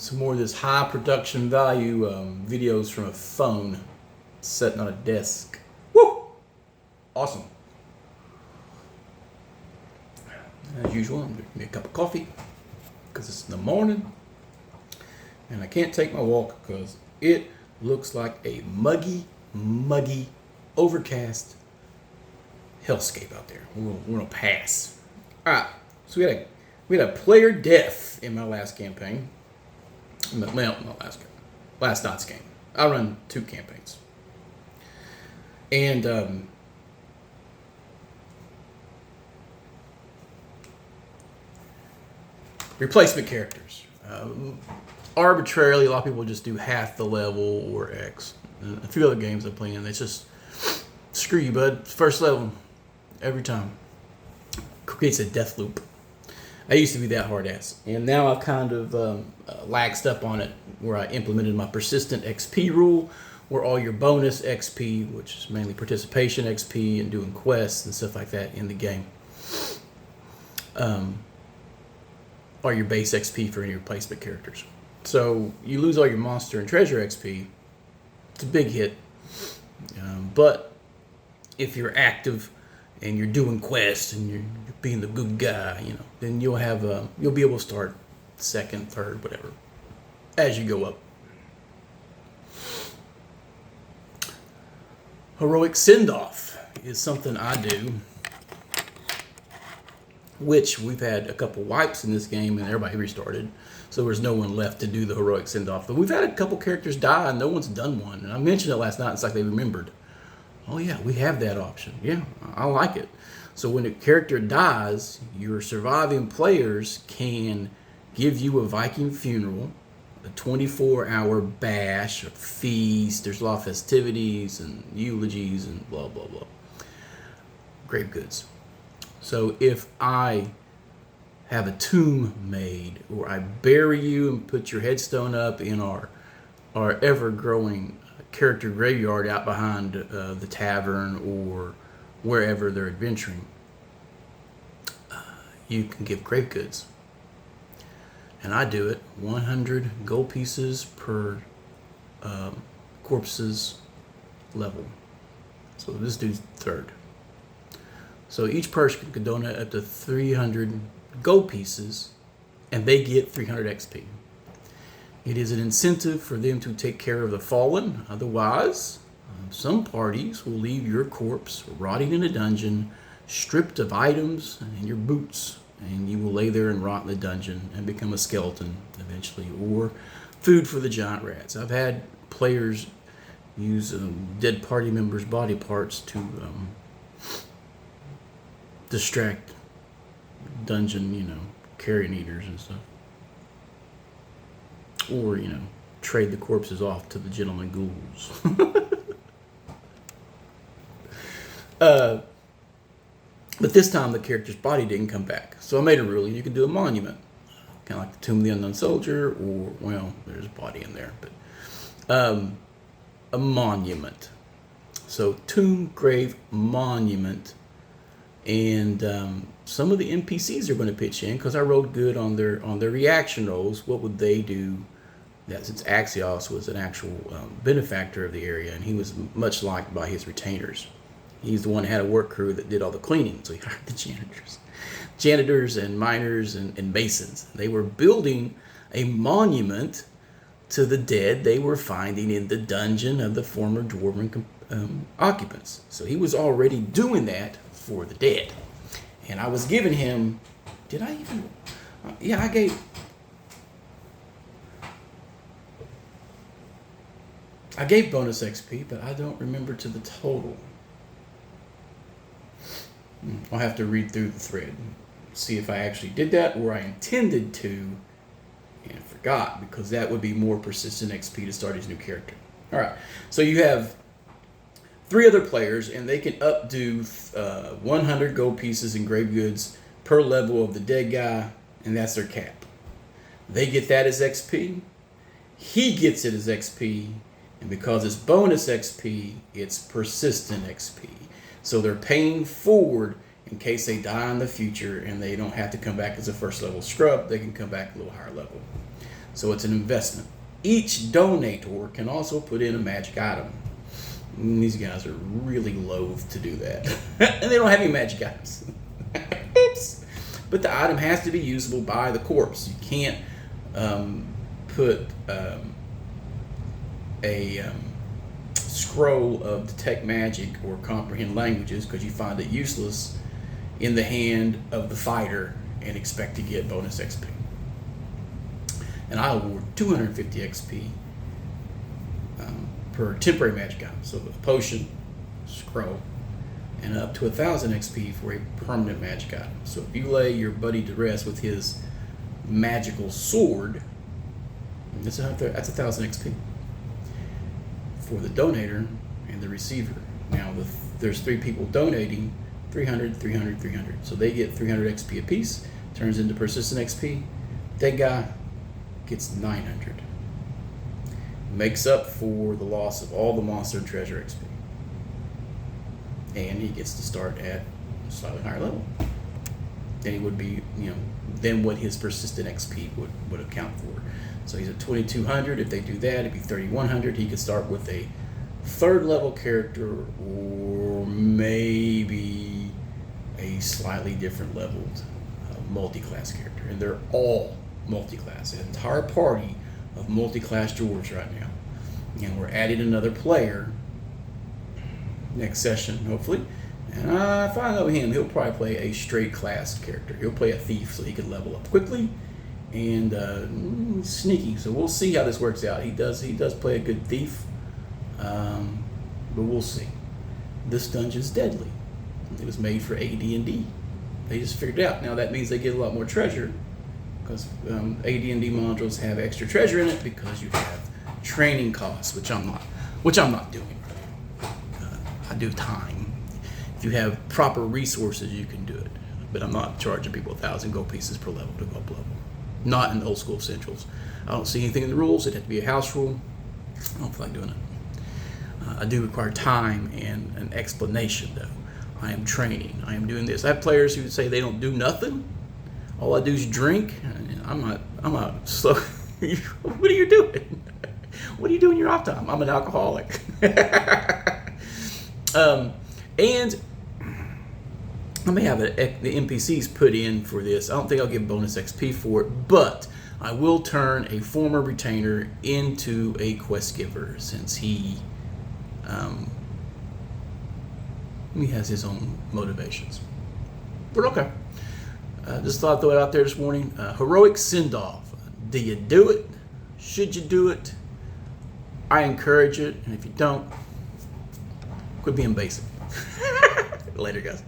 some more of this high production value videos from a phone sitting on a desk. Woo! Awesome. As usual, I'm drinking me a cup of coffee because it's in the morning. And I can't take my walk because it looks like a muggy, overcast hellscape out there. We're gonna pass. Alright, so we had a player death in my last campaign. Well, not last night's game. I run 2 campaigns. And replacement characters. Arbitrarily, a lot of people just do half the level or X. And a few other games I play in, it's just screw you, bud. First level every time. Creates a death loop. I used to be that hard ass, and now I've kind of laxed up on it, where I implemented my persistent XP rule, where all your bonus XP, which is mainly participation XP and doing quests and stuff like that in the game, are your base XP for any replacement characters. So you lose all your monster and treasure XP. It's a big hit, but if you're active and you're doing quests and you're being the good guy, then you'll be able to start second, third, whatever, as you go up. Heroic send-off is something I do, which we've had a couple wipes in this game and everybody restarted, so there's no one left to do the heroic send-off. But we've had a couple characters die and no one's done one, and I mentioned it last night. It's like they remembered. Oh yeah, we have that option. Yeah, I like it. So when a character dies, your surviving players can give you a Viking funeral, a 24-hour bash, a feast. There's a lot of festivities and eulogies and blah, blah, blah. Grave goods. So if I have a tomb made, or I bury you and put your headstone up in our ever-growing character graveyard out behind the tavern or wherever they're adventuring, you can give grave goods. And I do it 100 gold pieces per corpse's level. So this dude's 3rd. So each person can donate up to 300 gold pieces, and they get 300 XP. It is an incentive for them to take care of the fallen. Otherwise, some parties will leave your corpse rotting in a dungeon, stripped of items and your boots, and you will lay there and rot in the dungeon and become a skeleton eventually, or food for the giant rats. I've had players use dead party members' body parts to distract dungeon, carrion eaters and stuff. Or, trade the corpses off to the gentleman ghouls. But this time the character's body didn't come back. So I made a rule. You can do a monument. Kind of like the Tomb of the Unknown Soldier, or, there's a body in there. But a monument. So tomb, grave, monument. And some of the NPCs are going to pitch in, because I rolled good on their reaction rolls. What would they do? That since Axios was an actual benefactor of the area, and he was much liked by his retainers. He's the one that had a work crew that did all the cleaning, so he hired the janitors and miners and masons. They were building a monument to the dead they were finding in the dungeon of the former dwarven occupants. So he was already doing that for the dead. And I was giving him, did I even, yeah, I gave bonus XP, but I don't remember to the total. I'll have to read through the thread, see if I actually did that, or I intended to and forgot, because that would be more persistent XP to start his new character. All right, so you have 3 other players, and they can updo 100 gold pieces and grave goods per level of the dead guy, and that's their cap. They get that as XP. He gets it as XP, and because it's bonus XP, it's persistent XP. So they're paying forward in case they die in the future and they don't have to come back as a first level scrub. They can come back a little higher level. So it's an investment. Each donator can also put in a magic item. And these guys are really loath to do that. And they don't have any magic items. Oops. But the item has to be usable by the corpse. You can't put a scroll of detect magic or comprehend languages because you find it useless in the hand of the fighter and expect to get bonus XP. And I award 250 XP per temporary magic item. So a potion, scroll, and up to 1,000 XP for a permanent magic item. So if you lay your buddy to rest with his magical sword, that's 1,000 XP for the donator and the receiver. Now there's 3 people donating, 300, 300, 300. So they get 300 XP apiece, turns into persistent XP. That guy gets 900. Makes up for the loss of all the monster and treasure XP. And he gets to start at a slightly higher level. Then he would be, then what his persistent XP would account for. So he's at 2,200. If they do that, it'd be 3,100. He could start with a 3rd level character or maybe a slightly different leveled multi-class character. And they're all multi-class. An entire party of multi-class dwarves right now. And we're adding another player next session, hopefully. And if I know him, he'll probably play a straight class character. He'll play a thief so he can level up quickly and sneaky. So we'll see how this works out. He does play a good thief, but we'll see. This dungeon's deadly. It was made for AD&D. They just figured it out. Now that means they get a lot more treasure because AD&D modules have extra treasure in it because you have training costs, which I'm not doing. I do time. If you have proper resources, you can do it. But I'm not charging people 1,000 gold pieces per level to go up level. Not in old school essentials. I don't see anything in the rules. It'd have to be a house rule. I don't feel like doing it. I do require time and an explanation, though. I am training. I am doing this. I have players who would say they don't do nothing. All I do is drink. I'm not slow. What are you doing? What do you do in your off time? I'm an alcoholic. And I may have the NPCs put in for this. I don't think I'll give bonus XP for it, but I will turn a former retainer into a quest giver since he has his own motivations. But okay. Just thought I'd throw it out there this morning. Heroic send-off. Do you do it? Should you do it? I encourage it, and if you don't, quit being basic. Later, guys.